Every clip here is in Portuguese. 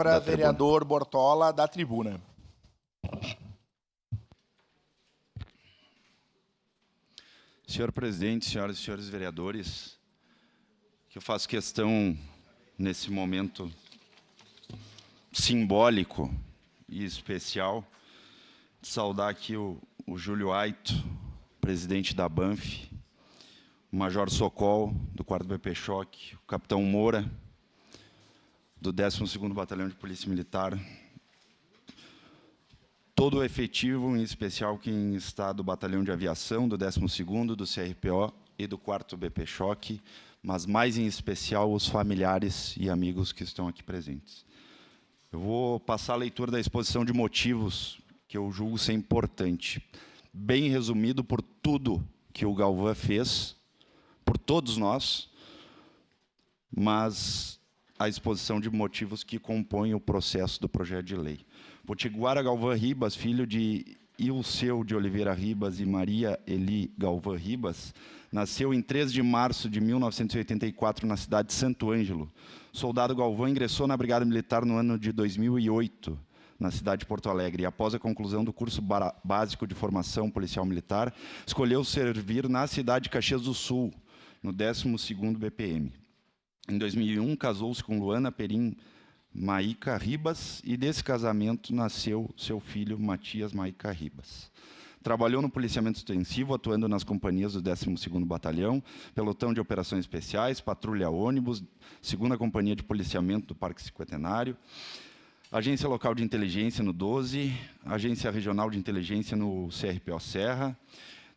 Para vereador Bortola, da tribuna. Senhor presidente, senhoras e senhores vereadores, que eu faço questão, nesse momento simbólico e especial, de saudar aqui o Júlio Aito, presidente da Banff, o Major Sokol, do 4º BP Choque, o Capitão Moura, do 12º Batalhão de Polícia Militar, todo o efetivo, em especial quem está do Batalhão de Aviação, do 12º, do CRPO e do 4º BP Choque, mas mais em especial os familiares e amigos que estão aqui presentes. Eu vou passar a leitura da exposição de motivos que eu julgo ser importante, bem resumido por tudo que o Galvão fez, por todos nós, mas a exposição de motivos que compõem o processo do projeto de lei. Potiguara Galvão Ribas, filho de Ilceu de Oliveira Ribas e Maria Eli Galvão Ribas, nasceu em 3 de março de 1984 na cidade de Santo Ângelo. Soldado Galvão ingressou na Brigada Militar no ano de 2008, na cidade de Porto Alegre, e após a conclusão do curso básico de formação policial militar, escolheu servir na cidade de Caxias do Sul, no 12º BPM. Em 2001, casou-se com Luana Perim Maica Ribas, e desse casamento nasceu seu filho Matias Maica Ribas. Trabalhou no policiamento extensivo, atuando nas companhias do 12º Batalhão, Pelotão de Operações Especiais, Patrulha Ônibus, 2ª Companhia de Policiamento do Parque Cinquentenário, Agência Local de Inteligência no 12, Agência Regional de Inteligência no CRPO Serra.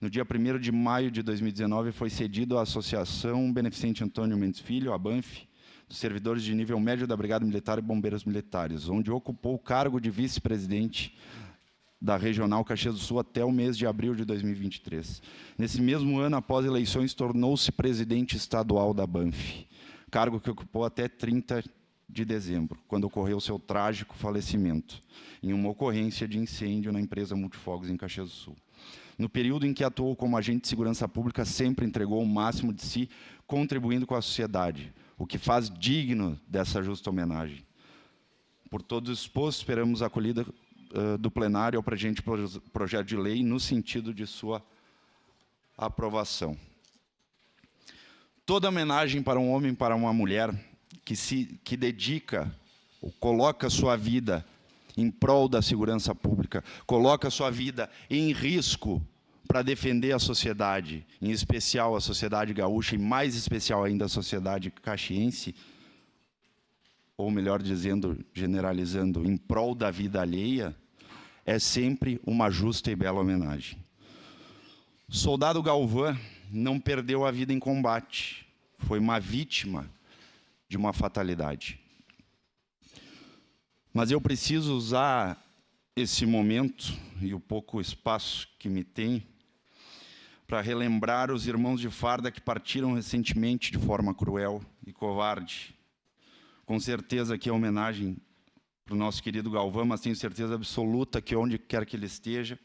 No dia 1º de maio de 2019, foi cedido à Associação Beneficente Antônio Mendes Filho, a Banff, dos servidores de nível médio da Brigada Militar e Bombeiros Militares, onde ocupou o cargo de vice-presidente da Regional Caxias do Sul até o mês de abril de 2023. Nesse mesmo ano, após eleições, tornou-se presidente estadual da Banff, cargo que ocupou até 30 de dezembro, quando ocorreu seu trágico falecimento, em uma ocorrência de incêndio na empresa Multifogos em Caxias do Sul. No período em que atuou como agente de segurança pública, sempre entregou o máximo de si, contribuindo com a sociedade, o que faz digno dessa justa homenagem. Por todo o exposto, esperamos a acolhida do plenário ao presente projeto de lei no sentido de sua aprovação. Toda homenagem para um homem e para uma mulher que dedica ou coloca sua vida em prol da segurança pública, coloca sua vida em risco para defender a sociedade, em especial a sociedade gaúcha e mais especial ainda a sociedade caxiense, ou melhor dizendo, generalizando, em prol da vida alheia, é sempre uma justa e bela homenagem. O soldado Galvão não perdeu a vida em combate, foi uma vítima de uma fatalidade. Mas eu preciso usar esse momento e o pouco espaço que me tem para relembrar os irmãos de farda que partiram recentemente de forma cruel e covarde. Com certeza que é homenagem para o nosso querido Galvão, mas tenho certeza absoluta que onde quer que ele esteja,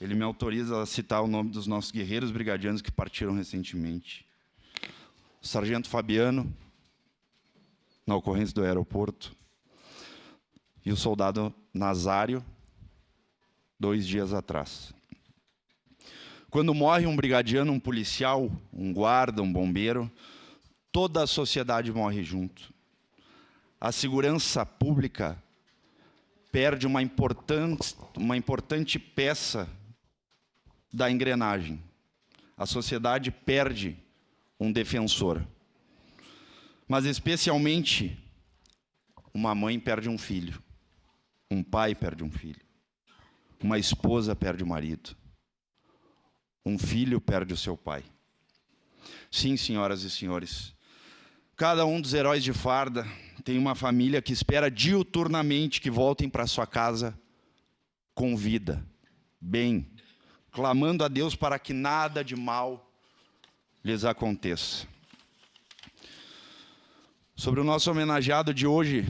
ele me autoriza a citar o nome dos nossos guerreiros brigadianos que partiram recentemente. O sargento Fabiano, na ocorrência do aeroporto, e o soldado Nazário, 2 dias atrás. Quando morre um brigadiano, um policial, um guarda, um bombeiro, toda a sociedade morre junto. A segurança pública perde uma importante peça da engrenagem. A sociedade perde um defensor. Mas, especialmente, uma mãe perde um filho. Um pai perde um filho. Uma esposa perde o marido. Um filho perde o seu pai. Sim, senhoras e senhores, cada um dos heróis de farda tem uma família que espera diuturnamente que voltem para sua casa com vida, bem, clamando a Deus para que nada de mal lhes aconteça. Sobre o nosso homenageado de hoje,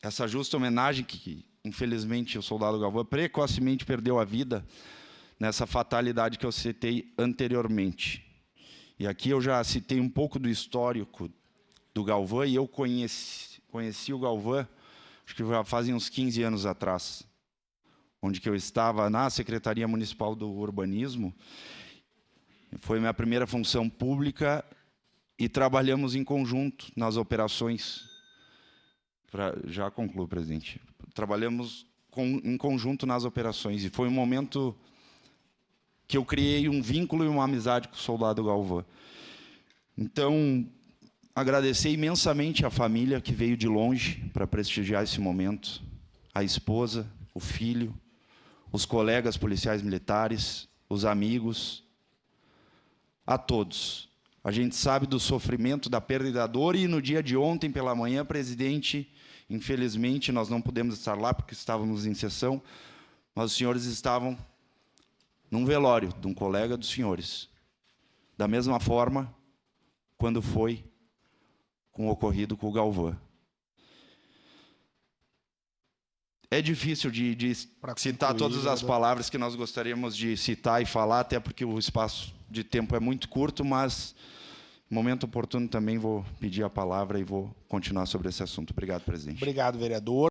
essa justa homenagem que infelizmente, o soldado Galvão precocemente perdeu a vida nessa fatalidade que eu citei anteriormente. E aqui eu já citei um pouco do histórico do Galvão, e eu conheci o Galvão acho que já fazem uns 15 anos atrás, onde que eu estava na Secretaria Municipal do Urbanismo. Foi minha primeira função pública e trabalhamos em conjunto nas operações. Já concluo, presidente. Trabalhamos em conjunto nas operações e foi um momento que eu criei um vínculo e uma amizade com o soldado Galvão. Então, agradecer imensamente a família que veio de longe para prestigiar esse momento, a esposa, o filho, os colegas policiais militares, os amigos, a todos. A gente sabe do sofrimento, da perda e da dor, e no dia de ontem, pela manhã, presidente, infelizmente, nós não pudemos estar lá porque estávamos em sessão, mas os senhores estavam num velório de um colega dos senhores. Da mesma forma, quando foi com o ocorrido com o Galvão. É difícil de citar todas as palavras que nós gostaríamos de citar e falar, até porque o espaço de tempo é muito curto, mas, no momento oportuno, também vou pedir a palavra e vou continuar sobre esse assunto. Obrigado, presidente. Obrigado, vereador.